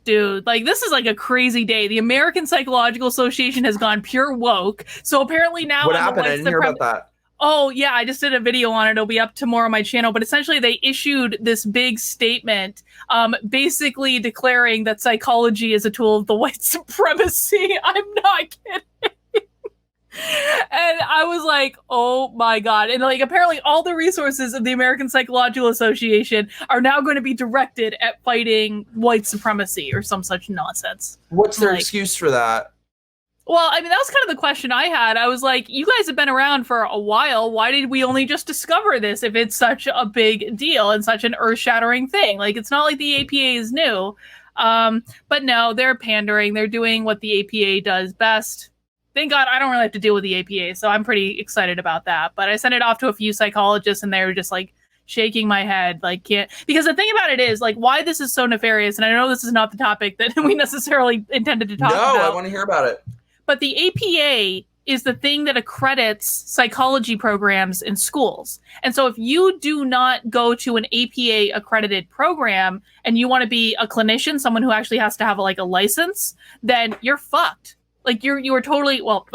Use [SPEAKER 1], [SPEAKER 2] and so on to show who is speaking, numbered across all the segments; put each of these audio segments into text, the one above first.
[SPEAKER 1] dude, like this is like a crazy day. The American Psychological Association has gone pure woke. So apparently now
[SPEAKER 2] what happened? I didn't hear about that.
[SPEAKER 1] Oh, yeah, I just did a video on it. It'll be up tomorrow on my channel. But essentially, they issued this big statement basically declaring that psychology is a tool of the white supremacy. I'm not kidding. And I was like, oh my God. And like, apparently all the resources of the American Psychological Association are now going to be directed at fighting white supremacy or some such nonsense.
[SPEAKER 2] What's their excuse for that?
[SPEAKER 1] Well, I mean, that was kind of the question I had. I was like, you guys have been around for a while. Why did we only just discover this if it's such a big deal and such an earth-shattering thing? Like, it's not like the APA is new. But no, they're pandering. They're doing what the APA does best. Thank God I don't really have to deal with the APA, so I'm pretty excited about that. But I sent it off to a few psychologists, and they were just like shaking my head, like, can't. Because the thing about it is, like, why this is so nefarious, and I know this is not the topic that we necessarily intended to talk about.
[SPEAKER 2] No, I want to hear about it.
[SPEAKER 1] But the APA is the thing that accredits psychology programs in schools. And so if you do not go to an APA accredited program and you want to be a clinician, someone who actually has to have a license, then you're fucked. Like you are totally, well,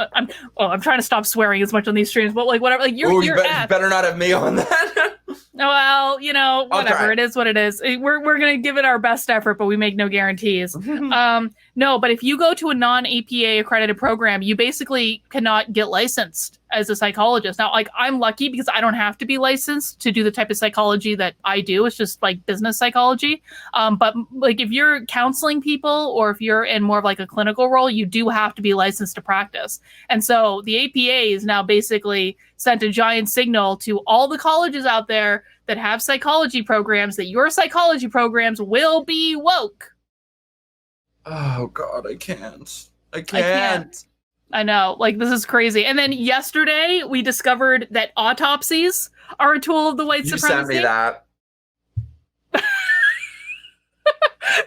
[SPEAKER 1] I'm trying to stop swearing as much on these streams, but like whatever, like you're
[SPEAKER 2] you better not have me on that.
[SPEAKER 1] Well, you know, whatever. It is what it is. We're going to give it our best effort, but we make no guarantees. No, but if you go to a non-APA accredited program, you basically cannot get licensed as a psychologist. Now, like, I'm lucky because I don't have to be licensed to do the type of psychology that I do. It's just like business psychology. But like if you're counseling people or if you're in more of like a clinical role, you do have to be licensed to practice. And so the APA is now basically sent a giant signal to all the colleges out there that have psychology programs that your psychology programs will be woke.
[SPEAKER 2] Oh God, I can't.
[SPEAKER 1] I know, like, this is crazy. And then yesterday we discovered that autopsies are a tool of the white supremacy.
[SPEAKER 2] You sent me that.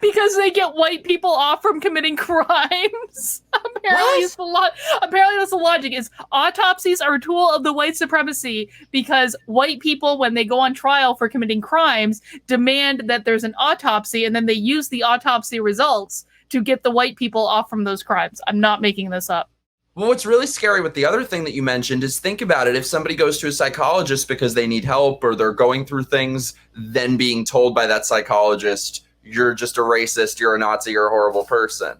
[SPEAKER 1] Because they get white people off from committing crimes. Apparently that's the logic, is autopsies are a tool of the white supremacy because white people, when they go on trial for committing crimes, demand that there's an autopsy, and then they use the autopsy results to get the white people off from those crimes. I'm not making this up.
[SPEAKER 2] Well, what's really scary with the other thing that you mentioned is, think about it. If somebody goes to a psychologist because they need help or they're going through things, then being told by that psychologist, you're just a racist, you're a Nazi, you're a horrible person.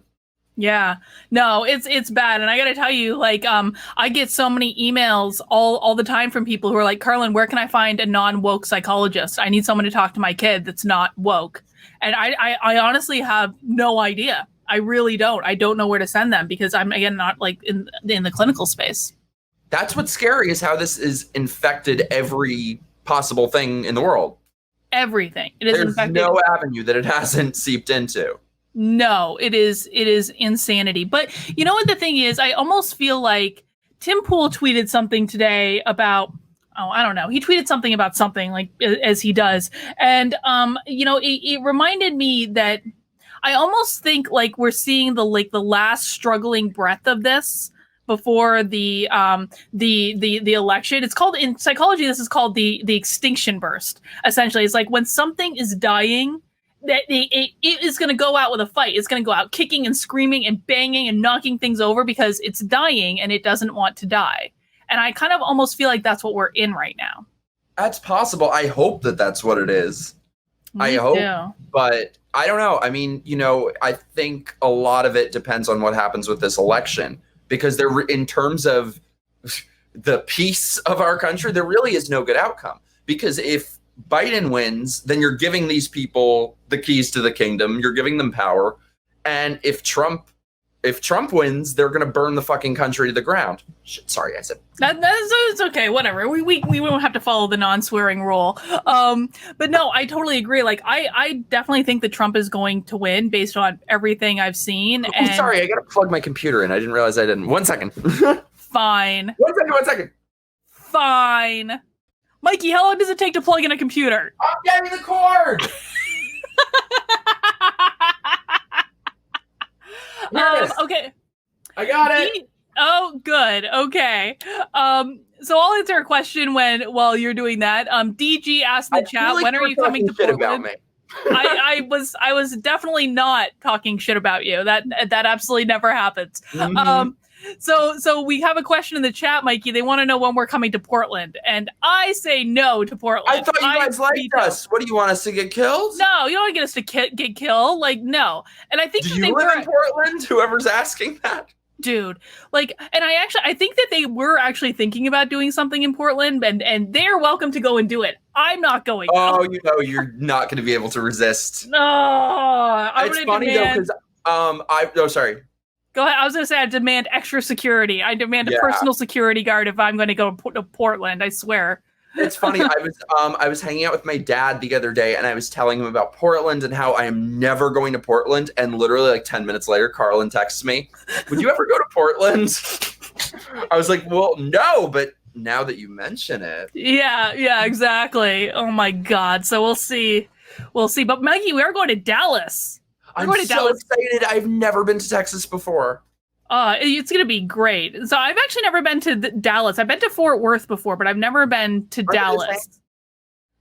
[SPEAKER 1] Yeah, no, it's bad. And I got to tell you, like, I get so many emails all the time from people who are like, Carlin, where can I find a non-woke psychologist? I need someone to talk to my kid that's not woke. And I honestly have no idea. I really don't. I don't know where to send them because I'm, again, not like in the clinical space.
[SPEAKER 2] That's what's scary, is how this is infected every possible thing in the world.
[SPEAKER 1] Everything. It is infected.
[SPEAKER 2] There's no avenue that it hasn't seeped into.
[SPEAKER 1] No, it is insanity. But you know what the thing is? I almost feel like Tim Pool tweeted something today about, I don't know. He tweeted something about something, like, as he does. And, you know, it reminded me that I almost think like we're seeing the last struggling breath of this before the election. It's called, in psychology, this is called the extinction burst. Essentially, it's like when something is dying, that it is going to go out with a fight. It's going to go out kicking and screaming and banging and knocking things over because it's dying and it doesn't want to die. And I kind of almost feel like that's what we're in right now.
[SPEAKER 2] That's possible. I hope that that's what it is. I hope, but I don't know. I mean, you know, I think a lot of it depends on what happens with this election, because there, in terms of the peace of our country, there really is no good outcome. Because if Biden wins, then you're giving these people the keys to the kingdom. You're giving them power. And if Trump wins, they're going to burn the fucking country to the ground. Shit, sorry, I said
[SPEAKER 1] it's okay. Whatever. We won't have to follow the non-swearing rule. But no, I totally agree. Like, I definitely think that Trump is going to win based on everything I've seen.
[SPEAKER 2] Oh, sorry, I got to plug my computer in. I didn't realize I didn't. 1 second.
[SPEAKER 1] Fine.
[SPEAKER 2] 1 second.
[SPEAKER 1] Fine. Mikey, how long does it take to plug in a computer?
[SPEAKER 2] I'm getting the cord.
[SPEAKER 1] Okay.
[SPEAKER 2] I got it.
[SPEAKER 1] Oh, good. Okay. So I'll answer a question while you're doing that. DG asked in the chat, when are you coming to Portland? I was definitely not talking shit about you. That absolutely never happens.
[SPEAKER 2] Mhm.
[SPEAKER 1] So we have a question in the chat, Mikey. They want to know when we're coming to Portland, and I say no to Portland.
[SPEAKER 2] I thought you guys liked us. What do you want us to get killed?
[SPEAKER 1] No, you don't want to get us to get killed. Like, no. And I think
[SPEAKER 2] do you live in Portland? Whoever's asking that.
[SPEAKER 1] Dude, like, and I think that they were actually thinking about doing something in Portland, and they're welcome to go and do it. I'm not going.
[SPEAKER 2] Oh, you know, you're not going to be able to resist.
[SPEAKER 1] No,
[SPEAKER 2] it's funny though, because sorry.
[SPEAKER 1] Go ahead. I was going to say I demand extra security. I demand a personal security guard if I'm going to go to Portland. I swear.
[SPEAKER 2] It's funny. I was hanging out with my dad the other day, and I was telling him about Portland and how I am never going to Portland. And literally, like 10 minutes later, Carlin texts me, "Would you ever go to Portland?" I was like, "Well, no," but now that you mention it,
[SPEAKER 1] yeah, exactly. Oh my God. So we'll see. But Maggie, we are going to Dallas.
[SPEAKER 2] I'm so excited. I've never been to Texas before.
[SPEAKER 1] It's going to be great. So I've actually never been to Dallas. I've been to Fort Worth before, but I've never been to Dallas.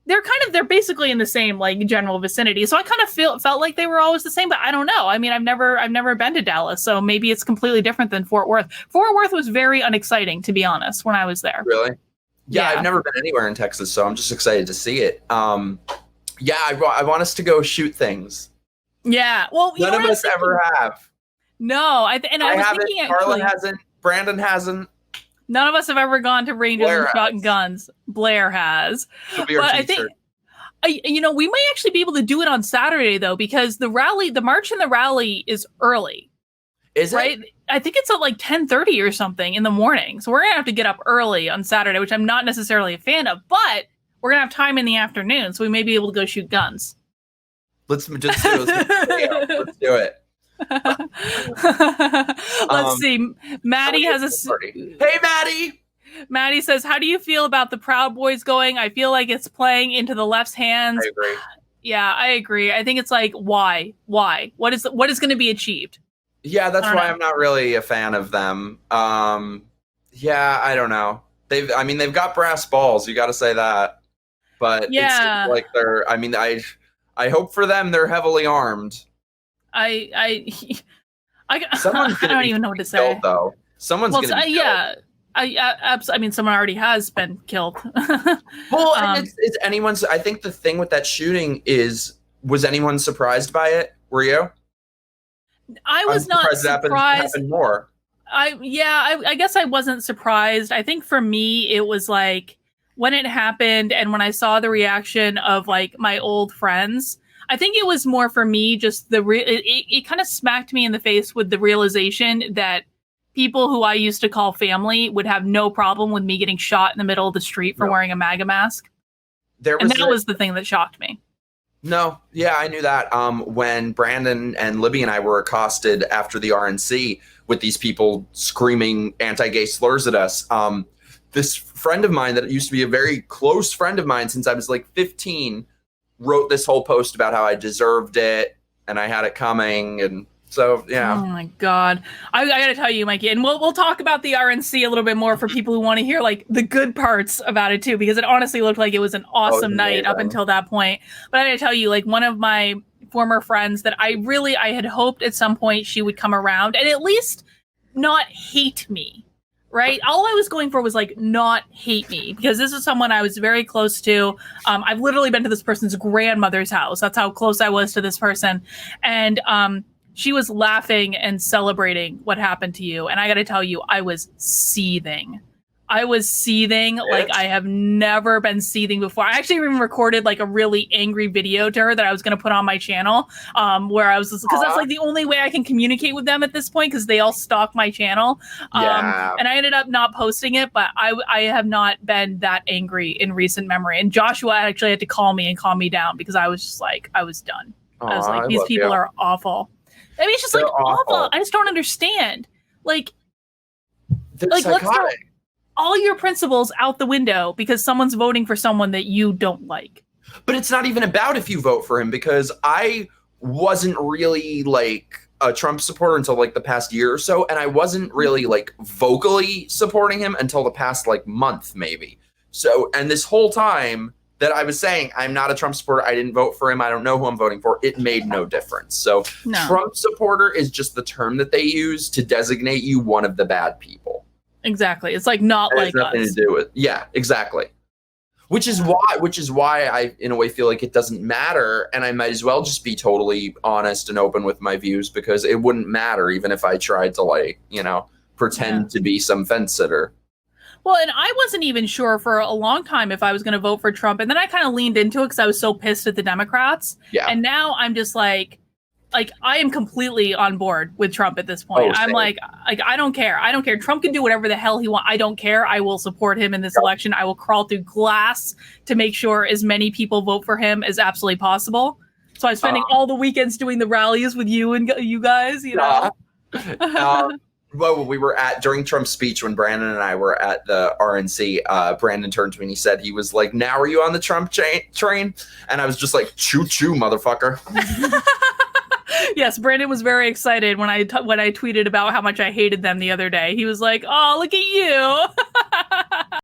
[SPEAKER 1] They're basically in the same like general vicinity. So I kind of felt like they were always the same, but I don't know. I mean, I've never been to Dallas, so maybe it's completely different than Fort Worth. Fort Worth was very unexciting, to be honest, when I was there.
[SPEAKER 2] Really? Yeah, I've never been anywhere in Texas, so I'm just excited to see it. Yeah, I want us to go shoot things.
[SPEAKER 1] Yeah, well,
[SPEAKER 2] none of us ever have.
[SPEAKER 1] No, I was thinking.
[SPEAKER 2] Carlin hasn't. Brandon hasn't.
[SPEAKER 1] None of us have ever gone to Rangers and shot guns. Blair has.
[SPEAKER 2] But I think,
[SPEAKER 1] we might actually be able to do it on Saturday though, because the march and the rally is early.
[SPEAKER 2] Is it?
[SPEAKER 1] Right? I think it's at like 10:30 or something in the morning. So we're gonna have to get up early on Saturday, which I'm not necessarily a fan of, but we're gonna have time in the afternoon, so we may be able to go shoot guns.
[SPEAKER 2] Let's just do it. Let's do it.
[SPEAKER 1] Let's see. Maddie has a.
[SPEAKER 2] Hey, Maddie.
[SPEAKER 1] Maddie says, "How do you feel about the Proud Boys going? I feel like it's playing into the left's hands."
[SPEAKER 2] I agree.
[SPEAKER 1] Yeah, I agree. I think it's like, why? What is going to be achieved?
[SPEAKER 2] Yeah, that's why I'm not really a fan of them. Yeah, I don't know. They've got brass balls. You got to say that. But it seems like they're. I mean, I hope for them they're heavily armed.
[SPEAKER 1] I don't even know what to say.
[SPEAKER 2] Killed, though. Someone's going to be killed.
[SPEAKER 1] I mean, someone already has been killed.
[SPEAKER 2] Well, it's anyone's. I think the thing with that shooting was anyone surprised by it? Were you?
[SPEAKER 1] I was not surprised.
[SPEAKER 2] Happened more.
[SPEAKER 1] I guess I wasn't surprised. I think for me, it was like when it happened and when I saw the reaction of like my old friends. I think it was more for me, just it kind of smacked me in the face with the realization that people who I used to call family would have no problem with me getting shot in the middle of the street for wearing a MAGA mask. That was the thing that shocked me.
[SPEAKER 2] No, yeah, I knew that. When Brandon and Libby and I were accosted after the RNC with these people screaming anti-gay slurs at us, this friend of mine that used to be a very close friend of mine since I was like 15 wrote this whole post about how I deserved it and I had it coming. And so, yeah.
[SPEAKER 1] Oh my God. I gotta tell you, Mikey, and we'll talk about the RNC a little bit more for people who want to hear like the good parts about it too, because it honestly looked like it was an awesome night up until that point. But I gotta tell you, like one of my former friends that I had hoped at some point she would come around and at least not hate me. Right. All I was going for was like not hate me, because this is someone I was very close to. I've literally been to this person's grandmother's house. That's how close I was to this person. And she was laughing and celebrating what happened to you. And I got to tell you, I was seething. Like I have never been seething before. I actually even recorded like a really angry video to her that I was going to put on my channel, where I was, because that's like the only way I can communicate with them at this point, because they all stalk my channel. And I ended up not posting it, but I have not been that angry in recent memory. And Joshua actually had to call me and calm me down, because I was just like, I was done. I was like, these people are awful. I mean, it's just like awful. I just don't understand. Like,
[SPEAKER 2] they're psychotic.
[SPEAKER 1] All your principles out the window because someone's voting for someone that you don't like.
[SPEAKER 2] But it's not even about if you vote for him, because I wasn't really like a Trump supporter until like the past year or so. And I wasn't really like vocally supporting him until the past like month, maybe. So, and this whole time that I was saying, I'm not a Trump supporter. I didn't vote for him. I don't know who I'm voting for. It made no difference. So Trump supporter is just the term that they use to designate you one of the bad people.
[SPEAKER 1] Exactly. It's like not like us.
[SPEAKER 2] Nothing to do with. Yeah, exactly. Which is why I, in a way, feel like it doesn't matter, and I might as well just be totally honest and open with my views, because it wouldn't matter even if I tried to, like, you know, pretend to be some fence sitter.
[SPEAKER 1] Well, and I wasn't even sure for a long time if I was going to vote for Trump, and then I kind of leaned into it because I was so pissed at the Democrats.
[SPEAKER 2] Yeah.
[SPEAKER 1] And now I'm just like I am completely on board with Trump at this point. I'm like I don't care. I don't care. Trump can do whatever the hell he wants. I don't care. I will support him in this election. I will crawl through glass to make sure as many people vote for him as absolutely possible. So I'm spending all the weekends doing the rallies with you and you guys, you know.
[SPEAKER 2] Well, we were during Trump's speech when Brandon and I were at the RNC, Brandon turned to me and he said, he was like, "Now are you on the Trump train?" And I was just like, "Choo choo, motherfucker."
[SPEAKER 1] Yes, Brandon was very excited when I tweeted about how much I hated them the other day. He was like, "Oh, look at you."